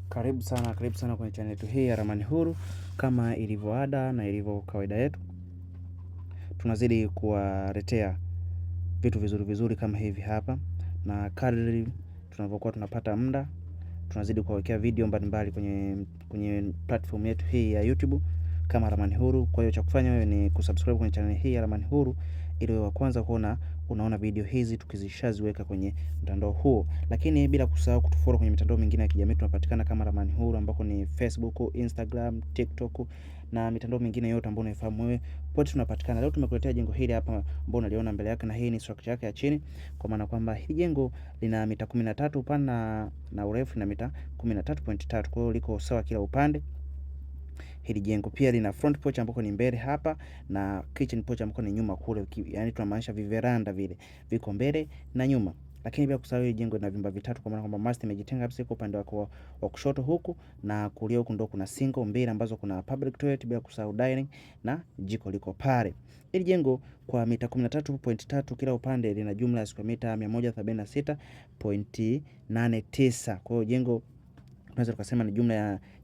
Karibu sana kwenye channel yetu hii ya Ramani Huru. Kama ilivyo ada na ilivyo kawaida yetu, tunazidi kuwaletea vitu vizuri kama hivi hapa, na kadri tunavyokuwa tunapata muda, tunazidi kuwekea video mbalimbali kwenye platform yetu hii ya YouTube kama Ramani Huru. Kwa hiyo cha kufanya wewe ni kusubscribe kwenye channel hii ya Ramani Huru ili wa kwanza unaona video hizi tukizishaziweka kwenye mtandao huo. Lakini bila kusahau kutufollow kwenye mitandao mingine ya kijamii. Tunapatikana kama Ramani Huru, ambako ni Facebook, Instagram, TikTok na mitandao mingine yote ambayo unaifahamu wewe, pote tunapatikana. Leo tumekuletea jengo hili hapa ambalo unaliona mbele yake, na hii ni structure yake ya chini, kwa maana kwamba hili jengo lina mita 13 upana na urefu na mita 13.3. Kwa hiyo liko sawa kila upande. Hili jengo pia lina front porch ambako ni mbele hapa, na kitchen porch ambako ni nyuma kule, yani tunamaanisha viveranda vile viko mbele na nyuma. Lakini pia kusahau hili jengo lina vyumba vitatu, kwa maana kwamba master imejitenga kabisa kwa upande wako wa kushoto huku, na kulia huku ndo kuna single mbili ambazo kuna public toilet, bila kusahau dining na jiko liko pale. Hili jengo kwa mita 13.3 kila upande lina jumla ya square mita 176.89. Kwa hiyo jengo tunaweza tukasema ni jumla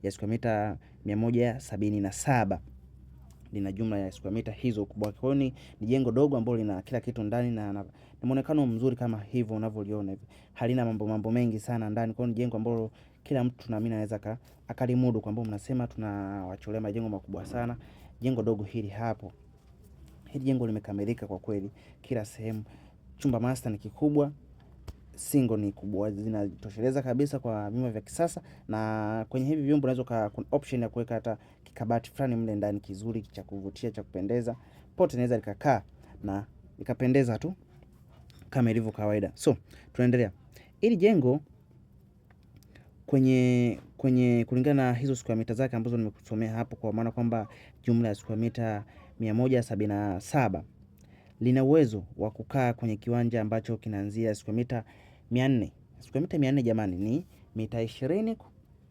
ya square mita 177, lina jumla ya square mita hizo ukubwa. Kwa hiyo ni jengo dogo ambalo lina kila kitu ndani na muonekano mzuri kama hivyo unavyoliona hivi. Halina mambo mengi sana ndani. Kwa hiyo ni jengo ambalo kila mtu tunaamini anaweza akalimudu, kwa sababu mnasema tunawacholea majengo makubwa sana. Jengo dogo hili hapo. Hili jengo limekamilika kwa kweli kila sehemu. Chumba master ni kikubwa, single ni kubwa, zinatosheleza kabisa kwa vyumba vya kisasa. Na kwenye hivi vyumba unaweza kuna option ya kuweka hata kikabati fulani mle ndani kizuri cha kuvutia, cha kupendeza. Pote inaweza likakaa na ikapendeza tu kama ilivyo kawaida. So, tunaendelea. Ili jengo kwenye kulingana na hizo square mita zake ambazo nimekusomea hapo, kwa maana kwamba jumla ya square mita 177, lina uwezo wa kukaa kwenye kiwanja ambacho kinaanzia square mita 400. Square mita 400 jamani ni mita 20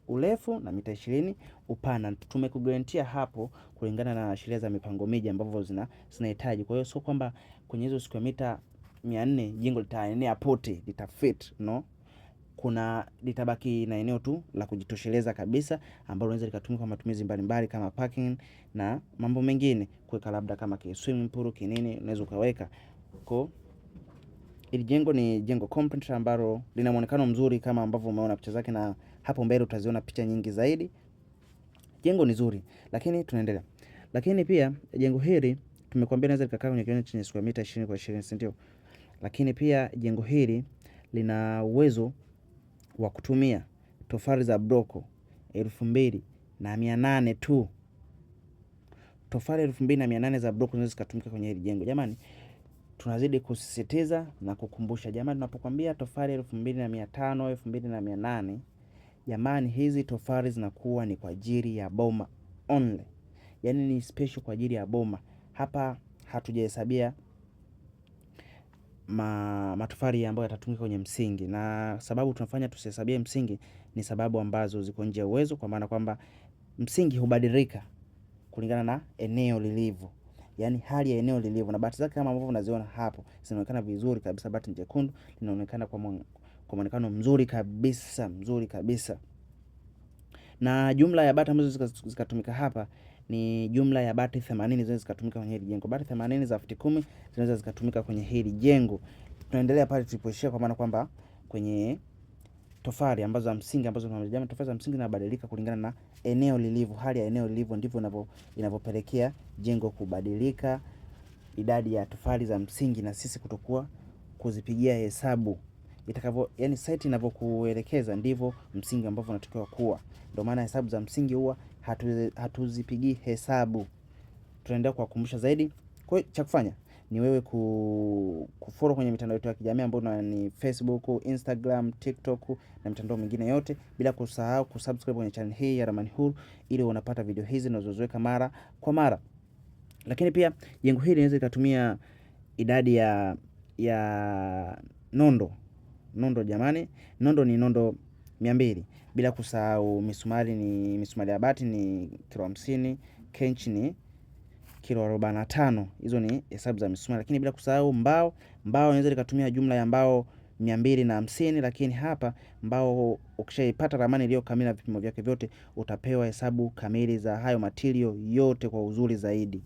urefu na mita 20 upana. Tumekugarantia hapo kulingana na sheria za mipango miji ambavyo zinahitaji. Kwa hiyo sio kwamba kwenye hizo square mita 400 jengo litaenea pote, litafit, no. Kuna litabaki na eneo tu la kujitosheleza kabisa, ambalo linaweza likatumika kwa matumizi mbalimbali kama parking na mambo mengine, kuweka labda kama swimming pool kinini unaweza ukaweka. Kwa ili jengo ni jengo complete ambalo lina muonekano mzuri kama ambavyo umeona picha zake, na hapo mbele utaziona picha nyingi zaidi. Jengo ni zuri, lakini tunaendelea. Lakini pia jengo hili tumekuambia naweza likakaa kwenye kiwanja chenye square mita 20 kwa 20, si ndio? Lakini pia jengo hili lina uwezo wa kutumia tofali za broko 2800 tu. Tofali 2800 za broko zinaweza zikatumika kwenye hili jengo. Jamani, tunazidi kusisitiza na kukumbusha, jamani, tunapokuambia tofali 2500, 2800, jamani, hizi tofali zinakuwa ni kwa ajili ya boma only. Yaani ni special kwa ajili ya boma. Hapa hatujahesabia matofali ambayo yatatumika kwenye msingi, na sababu tunafanya tusihesabie msingi ni sababu ambazo ziko nje ya uwezo, kwa maana kwamba msingi hubadilika kulingana na eneo lilivyo, yani hali ya eneo lilivyo. Na bati zake kama ambavyo unaziona hapo zinaonekana vizuri kabisa. Bati jekundu linaonekana kwa muonekano mzuri kabisa. Na jumla ya bati ambazo zikatumika hapa ni jumla ya bati 80 zinaweza zikatumika kwenye hili jengo. Bati 80 za futi 10 zinaweza zikatumika kwenye hili jengo. Tunaendelea pale tulipoishia, kwa maana kwamba kwenye tofali ambazo za msingi ambazo tunajamii, tofali za msingi zinabadilika kulingana na eneo lilivyo. Hali ya eneo lilivyo ndivyo inavyopelekea jengo kubadilika, idadi ya tofali za msingi, na sisi kutokuwa kuzipigia hesabu itakavyo, yani site inavyokuelekeza ndivyo msingi ambavyo unatakiwa kuwa. Ndio maana hesabu za msingi huwa hatuzipigi hesabu. Tunaendelea kuwakumbusha zaidi. Kwa hiyo cha kufanya ni wewe kufollow kwenye mitandao yetu ya kijamii ambayo ni Facebook, Instagram, TikTok na mitandao mingine yote, bila kusahau kusubscribe kwenye channel hii ya Ramani Huru ili unapata video hizi zinazoweka mara kwa mara. Lakini pia jengo hili linaweza kutumia idadi ya nondo jamani. Nondo ni nondo 200, bila kusahau misumari ya bati ni kilo 50, kenchi ni kilo 45. Hizo ni hesabu za misumari. Lakini bila kusahau mbao inaweza likatumia jumla ya mbao 250, lakini hapa mbao ukishaipata ramani iliyo kamili na vipimo vyake vyote utapewa hesabu kamili za hayo material yote kwa uzuri zaidi.